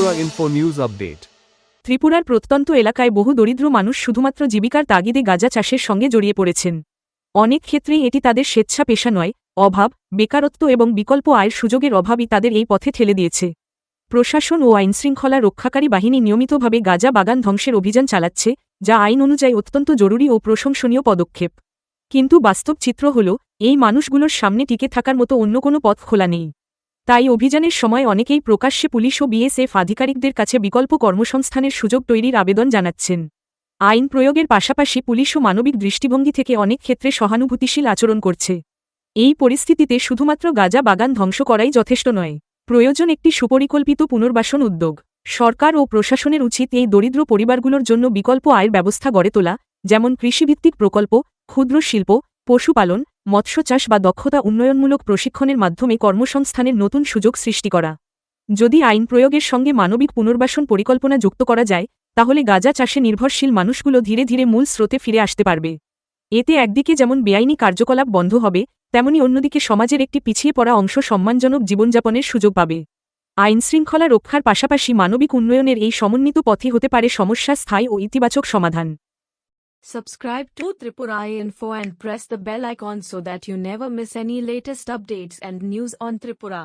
Tripura Info News Update. ত্রিপুরার প্রত্যন্ত এলাকায় বহু দরিদ্র মানুষ শুধুমাত্র জীবিকার তাগিদে গাঁজা চাষের সঙ্গে জড়িয়ে পড়েছেন। অনেক ক্ষেত্রেই এটি তাদের স্বেচ্ছা পেশা নয়, অভাব, বেকারত্ব এবং বিকল্প আয়ের সুযোগের অভাবই তাদের এই পথে ঠেলে দিয়েছে। প্রশাসন ও আইনশৃঙ্খলা রক্ষাকারী বাহিনী নিয়মিতভাবে গাঁজা বাগান ধ্বংসের অভিযান চালাচ্ছে, যা আইন অনুযায়ী অত্যন্ত জরুরি ও প্রশংসনীয় পদক্ষেপ। কিন্তু বাস্তব চিত্র হল, এই মানুষগুলোর সামনে টিকে থাকার মতো অন্য কোনো পথ খোলা নেই। তাই অভিযানের সময় অনেকেই প্রকাশ্যে পুলিশ ও বিএসএফ আধিকারিকদের কাছে বিকল্প কর্মসংস্থানের সুযোগ তৈরির আবেদন জানাচ্ছেন। আইন প্রয়োগের পাশাপাশি পুলিশ ও মানবিক দৃষ্টিভঙ্গি থেকে অনেক ক্ষেত্রে সহানুভূতিশীল আচরণ করছে। এই পরিস্থিতিতে শুধুমাত্র গাঁজা বাগান ধ্বংস করাই যথেষ্ট নয়, প্রয়োজন একটি সুপরিকল্পিত পুনর্বাসন উদ্যোগ। সরকার ও প্রশাসনের উচিত এই দরিদ্র পরিবারগুলোর জন্য বিকল্প আয়ের ব্যবস্থা গড়ে তোলা, যেমন কৃষিভিত্তিক প্রকল্প, ক্ষুদ্র শিল্প, পশুপালন, মৎস্য চাষ বা দক্ষতা উন্নয়নমূলক প্রশিক্ষণের মাধ্যমে কর্মসংস্থানের নতুন সুযোগ সৃষ্টি করা। যদি আইন প্রয়োগের সঙ্গে মানবিক পুনর্বাসন পরিকল্পনা যুক্ত করা যায়, তাহলে গাঁজা চাষে নির্ভরশীল মানুষগুলো ধীরে ধীরে মূল স্রোতে ফিরে আসতে পারবে। এতে একদিকে যেমন বেআইনি কার্যকলাপ বন্ধ হবে, তেমনি অন্যদিকে সমাজের একটি পিছিয়ে পড়া অংশ সম্মানজনক জীবনযাপনের সুযোগ পাবে। আইনশৃঙ্খলা রক্ষার পাশাপাশি মানবিক উন্নয়নের এই সমন্বিত পথই হতে পারে সমস্যার স্থায়ী ও ইতিবাচক সমাধান। Subscribe to Tripura Info and press the bell icon so that you never miss any latest updates and news on Tripura.